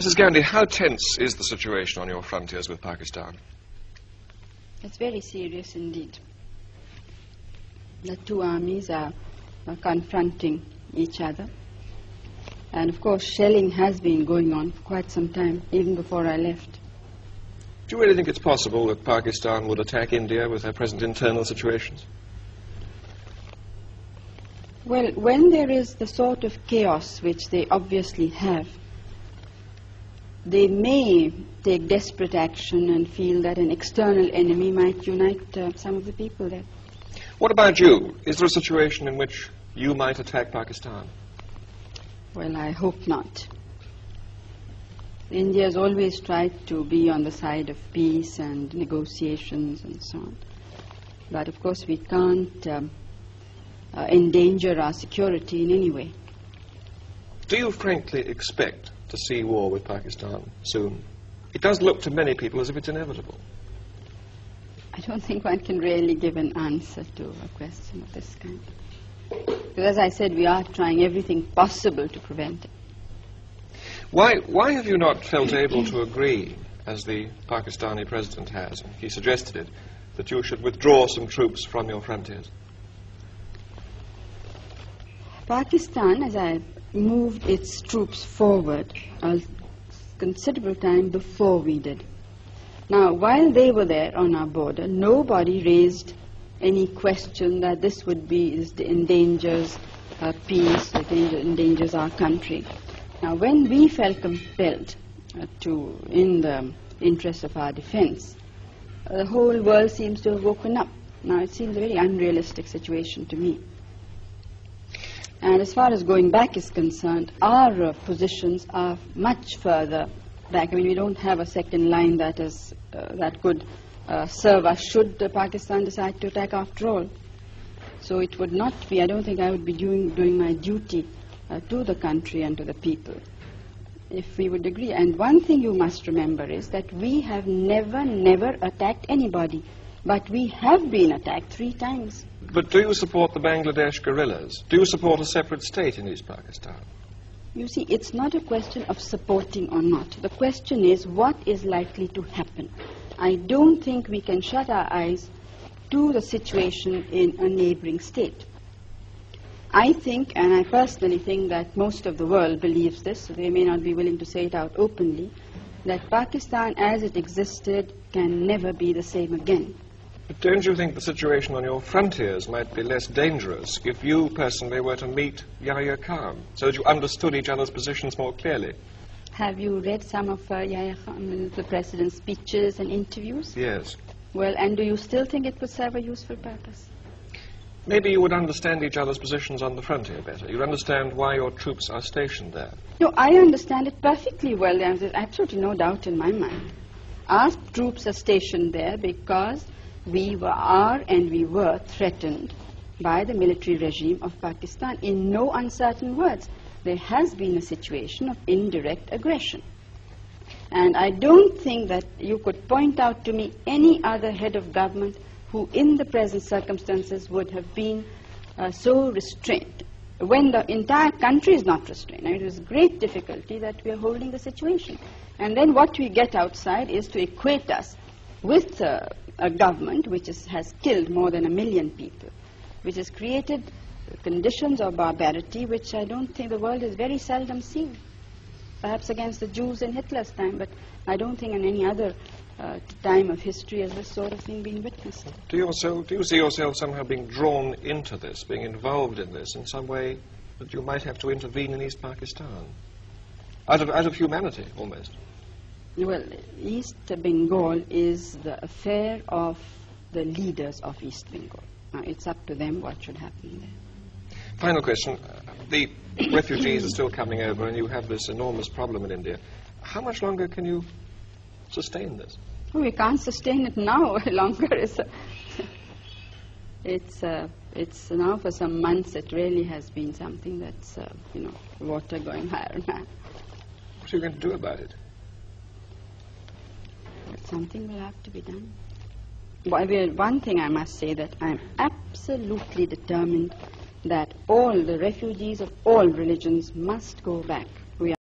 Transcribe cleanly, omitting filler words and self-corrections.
Mrs. Gandhi, how tense is the situation on your frontiers with Pakistan? It's very serious indeed. The two armies are confronting each other. And of course, shelling has been going on for quite some time, even before I left. Do you really think it's possible that Pakistan would attack India with their present internal situations? Well, when there is the sort of chaos which they obviously have, they may take desperate action and feel that an external enemy might unite some of the people there. What about you? Is there a situation in which you might attack Pakistan? Well, I hope not. India has always tried to be on the side of peace and negotiations and so on. But of course we can't endanger our security in any way. Do you frankly expect to see war with Pakistan soon? It does look to many people as if it's inevitable. I don't think one can really give an answer to a question of this kind. Because as I said, we are trying everything possible to prevent it. Why have you not felt able to agree, as the Pakistani president has, and he suggested it, that you should withdraw some troops from your frontiers? Pakistan, as I moved its troops forward, a considerable time before we did. Now, while they were there on our border, nobody raised any question that this endangers peace, it endangers our country. Now, when we felt compelled in the interest of our defense, the whole world seems to have woken up. Now, it seems a very unrealistic situation to me. And as far as going back is concerned, our positions are much further back. I mean, we don't have a second line that could serve us should Pakistan decide to attack after all. So it would not be, I don't think I would be doing my duty to the country and to the people if we would agree. And one thing you must remember is that we have never attacked anybody, but we have been attacked 3 times. But do you support the Bangladesh guerrillas? Do you support a separate state in East Pakistan? You see, it's not a question of supporting or not. The question is what is likely to happen. I don't think we can shut our eyes to the situation in a neighboring state. I think, and I personally think that most of the world believes this, so they may not be willing to say it out openly, that Pakistan as it existed can never be the same again. But don't you think the situation on your frontiers might be less dangerous if you personally were to meet Yahya Khan, so that you understood each other's positions more clearly? Have you read some of Yahya Khan, the president's speeches and interviews? Yes. Well, and do you still think it would serve a useful purpose? Maybe you would understand each other's positions on the frontier better. You'd understand why your troops are stationed there. No, I understand it perfectly well. There's absolutely no doubt in my mind. Our troops are stationed there because we were threatened by the military regime of Pakistan. In no uncertain words, there has been a situation of indirect aggression. And I don't think that you could point out to me any other head of government who in the present circumstances would have been so restrained, when the entire country is not restrained. It is great difficulty that we are holding the situation. And then what we get outside is to equate us with a government which has killed more than 1 million people, which has created conditions of barbarity which I don't think the world has very seldom seen. Perhaps against the Jews in Hitler's time, but I don't think in any other time of history has this sort of thing been witnessed. Do you see yourself somehow being drawn into this, being involved in this in some way that you might have to intervene in East Pakistan? Out of humanity, almost. Well, East Bengal is the affair of the leaders of East Bengal. Now, it's up to them what should happen there. Final question. The refugees are still coming over and you have this enormous problem in India. How much longer can you sustain this? Oh, we can't sustain it now longer. It's now for some months it really has been something that's, water going higher and higher. What are you going to do about it? Something will have to be done. One thing I must say, that I'm absolutely determined that all the refugees of all religions must go back.